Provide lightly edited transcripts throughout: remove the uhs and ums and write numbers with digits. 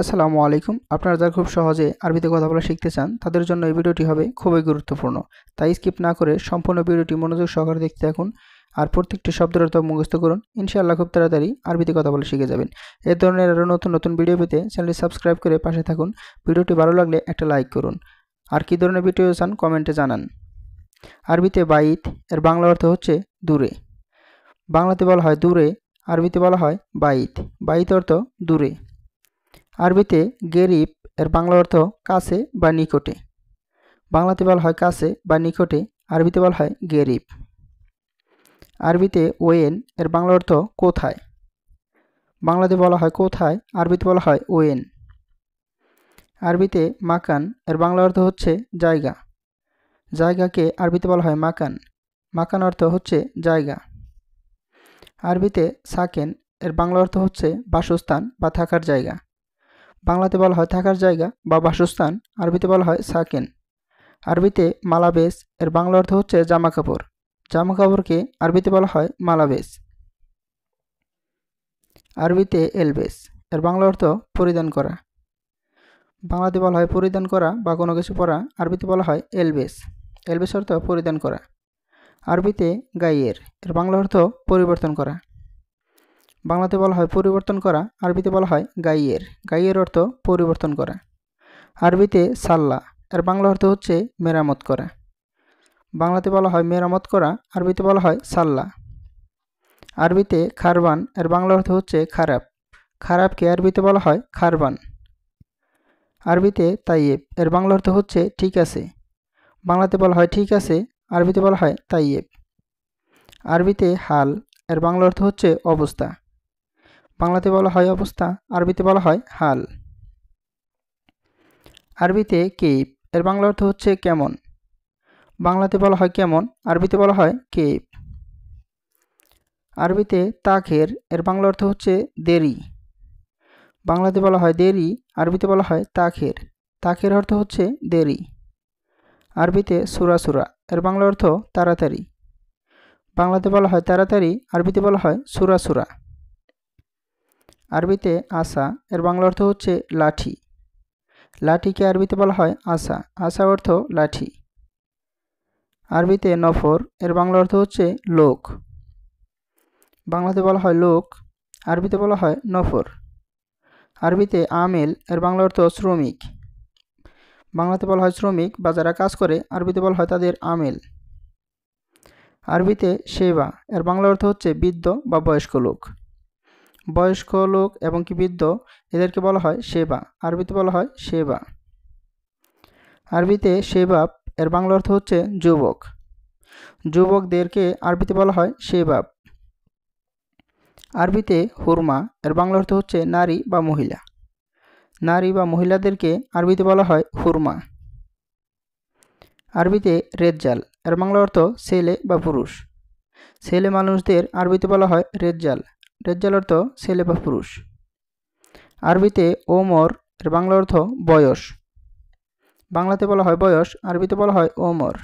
আসসালামু আলাইকুম। আপনারা যারা খুব সহজে আরবিতে কথা বলা শিখতে চান তাদের জন্য এই ভিডিওটি হবে খুবই গুরুত্বপূর্ণ। তাই স্কিপ না করে সম্পূর্ণ ভিডিওটি মনোযোগ সহকারে দেখতে থাকুন আর প্রত্যেকটি শব্দের অর্থ মুখস্থ করুন। ইনশাআল্লাহ খুব তাড়াতাড়ি আরবিতে কথা বলা শিখে যাবেন। এই ধরনের আরও নতুন নতুন ভিডিও পেতে চ্যানেলটি সাবস্ক্রাইব করে পাশে থাকুন। ভিডিওটি ভালো লাগলে একটা লাইক করুন। আর কী ধরনের ভিডিও চান কমেন্টে জানান। আরবিতে বাইত এর বাংলা অর্থ হচ্ছে দূরে। বাংলাতে বলা হয় দূরে, আরবিতে বলা হয় বাইত। বাইত অর্থ দূরে। আরবিতে গেরিব এর বাংলা অর্থ কাছে বা নিকটে। বাংলাতে বলা হয় কাছে বা নিকটে, আরবিতে বলা হয় গেরিব। আরবিতে ওয়েন এর বাংলা অর্থ কোথায়। বাংলাতে বলা হয় কোথায়, আরবিতে বলা হয় ওয়েন। আরবিতে মাকান এর বাংলা অর্থ হচ্ছে জায়গা। জায়গাকে আরবিতে বলা হয় মাকান। মাকান অর্থ হচ্ছে জায়গা। আরবিতে সাকেন এর বাংলা অর্থ হচ্ছে বাসস্থান বা থাকার জায়গা। বাংলাতে বলা হয় থাকার জায়গা বা বাসস্থান, আরবিতে বলা হয় সাকেন। আরবিতে মালাবেস এর বাংলা অর্থ হচ্ছে জামা কাপড়। জামা কাপড়কে আরবিতে বলা হয় মালাবেস। আরবিতে এলবেস এর বাংলা অর্থ পরিধান করা। বাংলাতে বলা হয় পরিধান করা বা কোনো কিছু পরা, আরবিতে বলা হয় এলবেস। এলবেস অর্থ পরিধান করা। আরবিতে গাইয়ের এর বাংলা অর্থ পরিবর্তন করা। বাংলাতে বলা হয় পরিবর্তন করা, আরবিতে বলা হয় গাইয়ের। গাইয়ের অর্থ পরিবর্তন করা। আরবিতে সাল্লা এর বাংলা অর্থ হচ্ছে মেরামত করা। বাংলাতে বলা হয় মেরামত করা, আরবিতে বলা হয় সাল্লা। আরবিতে খারবান এর বাংলা অর্থ হচ্ছে খারাপ। খারাপকে আরবিতে বলা হয় খারবান। আরবিতে তাইয়েব এর বাংলা অর্থ হচ্ছে ঠিক আছে। বাংলাতে বলা হয় ঠিক আছে, আরবিতে বলা হয় তাইয়েব। আরবিতে হাল এর বাংলা অর্থ হচ্ছে অবস্থা। বাংলাতে বলা হয় অবস্থা, আরবিতে বলা হয় হাল। আরবিতে কেইপ এর বাংলা অর্থ হচ্ছে কেমন। বাংলাতে বলা হয় কেমন, আরবিতে বলা হয় কেইপ। আরবিতে তাখের এর বাংলা অর্থ হচ্ছে দেরি। বাংলাতে বলা হয় দেরি, আরবিতে বলা হয় তাখের। তাখের অর্থ হচ্ছে দেরি। আরবিতে সুরাসুরা এর বাংলা অর্থ তাড়াতাড়ি। বাংলাতে বলা হয় তাড়াতাড়ি, আরবিতে বলা হয় সুরাসুরা। আরবিতে আসা এর বাংলা অর্থ হচ্ছে লাঠি। লাঠিকে আরবিতে বলা হয় আসা। আসা অর্থ লাঠি। আরবিতে নফর এর বাংলা অর্থ হচ্ছে লোক। বাংলাতে বলা হয় লোক, আরবিতে বলা হয় নফর। আরবিতে আমেল এর বাংলা অর্থ শ্রমিক। বাংলাতে বলা হয় শ্রমিক বা যারা কাজ করে, আরবিতে বলা হয় তাদের আমেল। আরবিতে সেবা এর বাংলা অর্থ হচ্ছে বৃদ্ধ বা বয়স্ক লোক। বয়স্ক লোক এবং কি বৃদ্ধ এদেরকে বলা হয় সেবা, আরবিতে বলা হয় সেবা। আরবিতে শেবাব এর বাংলা অর্থ হচ্ছে যুবক। যুবকদেরকে আরবিতে বলা হয় শেবাব। আরবিতে হুরমা এর বাংলা অর্থ হচ্ছে নারী বা মহিলা। নারী বা মহিলাদেরকে আরবিতে বলা হয় হুরমা। আরবিতে রেজ্জাল এর বাংলা অর্থ ছেলে বা পুরুষ। ছেলে মানুষদের আরবিতে বলা হয় রেজ্জাল। রেজ্জাল অর্থ ছেলে বা পুরুষ। আরবিতে ওমর এর বাংলা অর্থ বয়স। বাংলাতে বলা হয় বয়স, আরবিতে বলা হয় ওমর।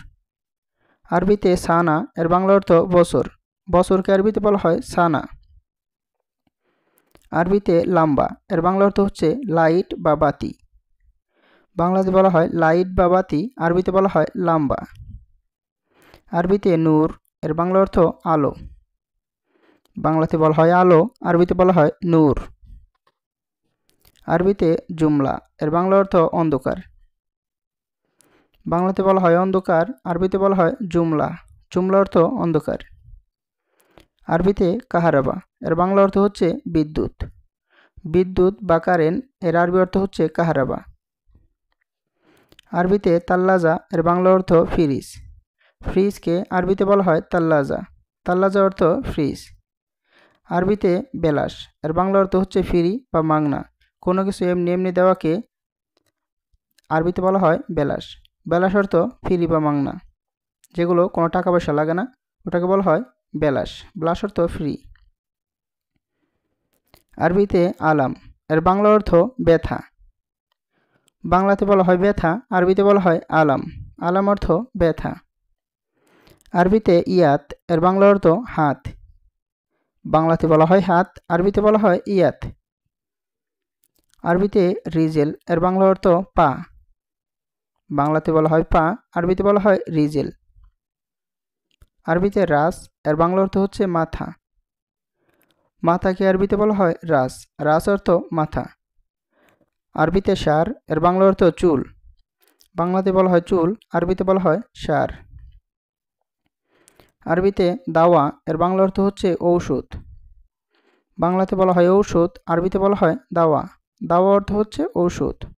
আরবিতে সানা এর বাংলা অর্থ বছর। বছরকে আরবিতে বলা হয় সানা। আরবিতে লাম্বা এর বাংলা অর্থ হচ্ছে লাইট বা বাতি। বাংলাতে বলা হয় লাইট বা বাতি, আরবিতে বলা হয় লাম্বা। আরবিতে নূর এর বাংলা অর্থ আলো। বাংলাতে বলা হয় আলো, আরবিতে বলা হয় নূর। আরবিতে জুমলা এর বাংলা অর্থ অন্ধকার। বাংলাতে বলা হয় অন্ধকার, আরবিতে বলা হয় জুমলা। জুমলা অর্থ অন্ধকার। আরবিতে কাহারাবা এর বাংলা অর্থ হচ্ছে বিদ্যুৎ। বিদ্যুৎ বা কারেন্ট এর আরবি অর্থ হচ্ছে কাহারাবা। আরবিতে তাল্লাজা এর বাংলা অর্থ ফ্রিজ। ফ্রিজকে আরবিতে বলা হয় তাল্লাজা। তাল্লাজা অর্থ ফ্রিজ। আরবিতে বেলাস এর বাংলা অর্থ হচ্ছে ফ্রি বা মাগনা। কোনো কিছু এমনি এমনি দেওয়াকে আরবিতে বলা হয় বেলাস। বেলাস অর্থ ফ্রি বা মাগনা, যেগুলো কোনো টাকা পয়সা লাগে না, ওটাকে বলা হয় বেলাস। বেলাস অর্থ ফ্রি। আরবিতে আলাম এর বাংলা অর্থ ব্যথা। বাংলাতে বলা হয় ব্যথা, আরবিতে বলা হয় আলাম। আলাম অর্থ ব্যথা। আরবিতে ইয়াত এর বাংলা অর্থ হাত। বাংলাতে বলা হয় হাত, আরবিতে বলা হয় ইয়াত। আরবিতে রিজেল এর বাংলা অর্থ পা। বাংলাতে বলা হয় পা, আরবিতে বলা হয় রিজেল। আরবিতে রাস এর বাংলা অর্থ হচ্ছে মাথা। মাথাকে আরবিতে বলা হয় রাস, রাস অর্থ মাথা। আরবিতে শার এর বাংলা অর্থ চুল। বাংলাতে বলা হয় চুল, আরবিতে বলা হয় শার। আরবিতে দাওয়া এর বাংলা অর্থ হচ্ছে ঔষধ। বাংলাতে বলা হয় ঔষধ, আরবিতে বলা হয় দাওয়া। দাওয়া অর্থ হচ্ছে ঔষধ।